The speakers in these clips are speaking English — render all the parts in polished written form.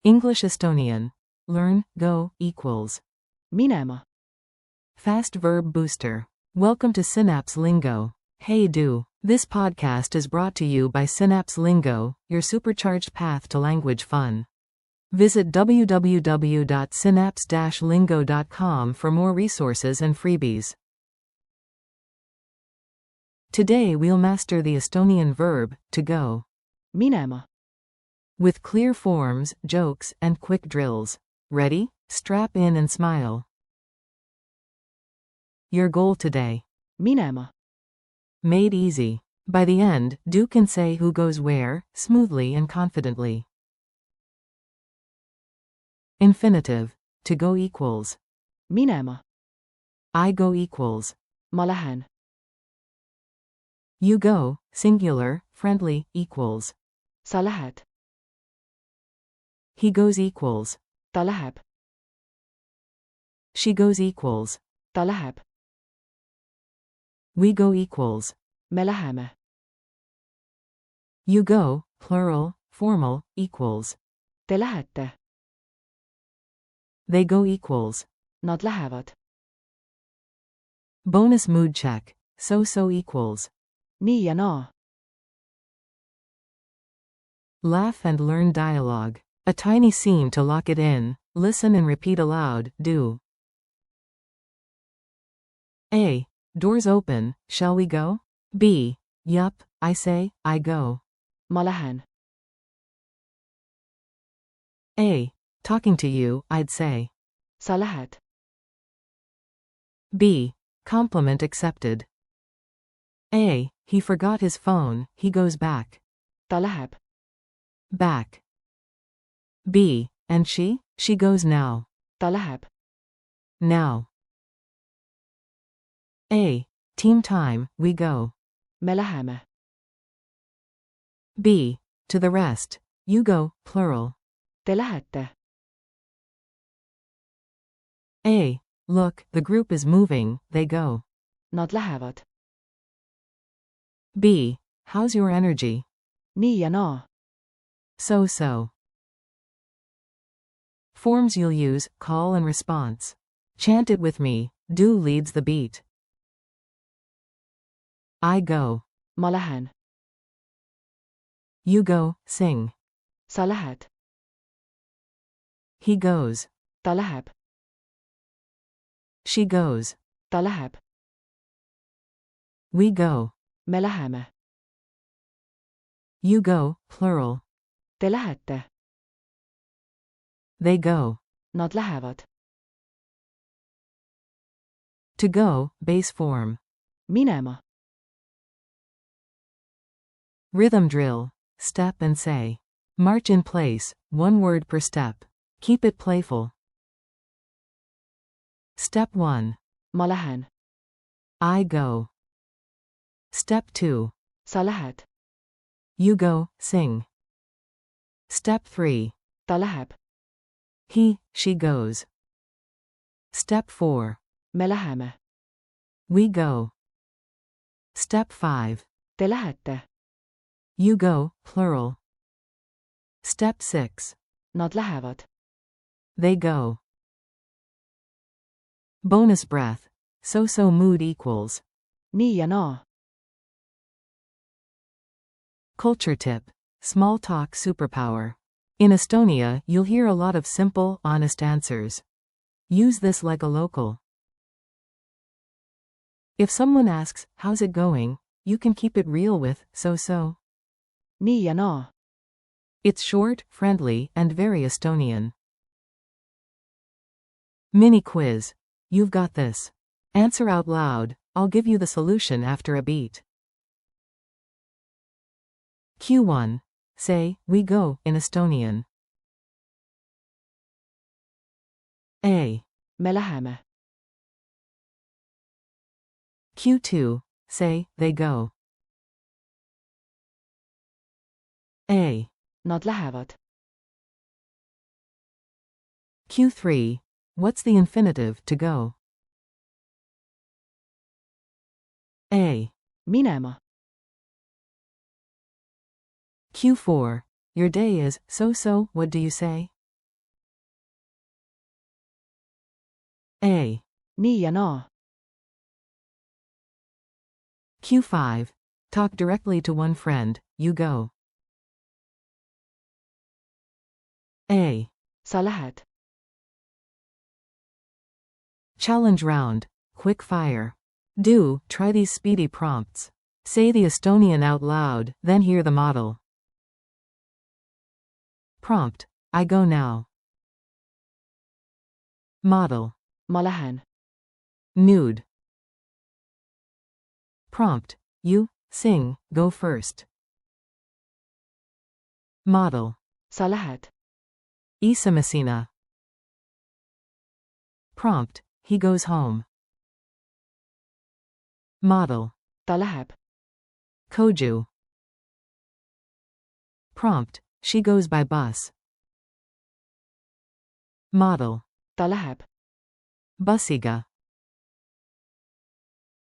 English Estonian. Learn, go, equals. minema, Fast verb booster. Welcome to Synapse Lingo. Hey do. This podcast is brought to you by Synapse Lingo, your supercharged path to language fun. Visit www.synapse-lingo.com for more resources and freebies. Today we'll master the Estonian verb, to go. minema, With clear forms, jokes, and quick drills. Ready? Strap in and smile. Your goal today. minema, Made easy. By the end, do can say who goes where, smoothly and confidently. Infinitive. To go equals. minema, I go equals. ma lähen, You go, singular, friendly, equals. sa lähed, He goes equals. ta läheb, She goes equals. ta läheb, We go equals. me läheme, You go, plural, formal, equals. te lähete, They go equals. nad lähevad, Bonus mood check. So equals. nii ja naa, Laugh and learn dialogue. A tiny scene to lock it in. Listen and repeat aloud, do. A. Doors open, shall we go? B. Yup, I say, I go. ma lähen, A. Talking to you, I'd say. sa lähed, B. Compliment accepted. A. He forgot his phone, he goes back. ta läheb, Back. B. And she? She goes now. ta läheb, Now. A. Team time, we go. me läheme, B. To the rest. You go, plural. te lähete, A. Look, the group is moving, they go. nad lähevad, B. How's your energy? nii ja naa, So. Forms you'll use, call and response. Chant it with me, do leads the beat. I go. ma lähen, You go, sing. sa lähed, He goes. ta läheb, She goes. ta läheb, We go. me läheme, You go, plural. te lähete, They go. nad lähevad, To go, base form. minema, Rhythm drill. Step and say. March in place, one word per step. Keep it playful. Step 1. ma lähen, I go. Step 2. sa lähed, You go, sing. Step 3. ta läheb, He, she goes. Step 4. me läheme, We go. Step 5. te lähete, You go, plural. Step 6. nad lähevad, They go. Bonus breath. So mood equals. nii ja naa, Culture tip. Small talk superpower. In Estonia, you'll hear a lot of simple, honest answers. Use this like a local. If someone asks, how's it going? You can keep it real with, so. nii ja naa, It's short, friendly, and very Estonian. Mini quiz. You've got this. Answer out loud. I'll give you the solution after a beat. Q1. Say, we go, in Estonian. A. me läheme, Q2. Say, they go. A. nad lähevad, Q3. What's the infinitive, to go? A. minema, Q4. Your day is so, what do you say? A. nii ja naa. Q5. Talk directly to one friend, you go. A. Sa lähed. Challenge round. Quick fire. Do, try these speedy prompts. Say the Estonian out loud, then hear the model. Prompt. I go now. Model. Ma lähen. Nude. Prompt. You, sing, go first. Model. Sa lähed. Isamasina. Prompt. He goes home. Model. Ta läheb. Koju. Prompt. She goes by bus. Model. Ta läheb. Bussiga.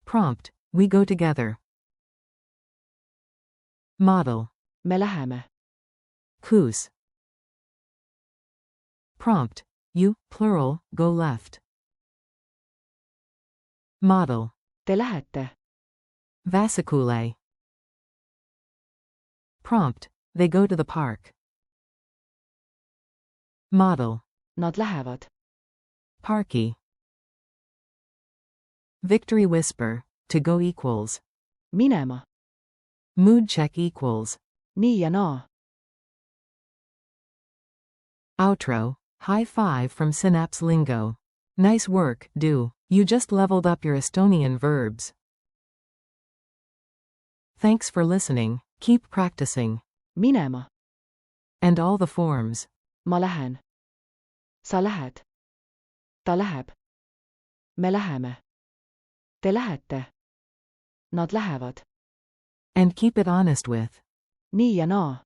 Prompt. We go together. Model. Me läheme. Kus. Prompt. You, plural, go left. Model. Te lähete. Vasikule. Prompt. They go to the park. Model. Nad lähevad. Parky. Victory whisper. To go equals. Minema. Mood check equals. Nii ja naa. Outro. High five from Synapse Lingo. Nice work, do. You just leveled up your Estonian verbs. Thanks for listening. Keep practicing. Minema. And all the forms. Ma lähen. Sa lähed. Ta läheb. Me läheme. Te lähete. Nad lähevad. And keep it honest with. Nii ja naa.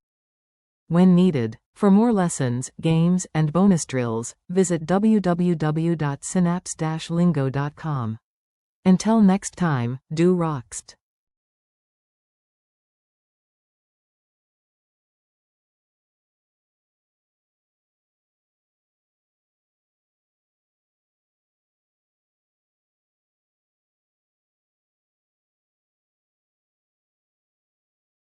When needed. For more lessons, games, and bonus drills, visit www.synapse-lingo.com. Until next time, do rockst.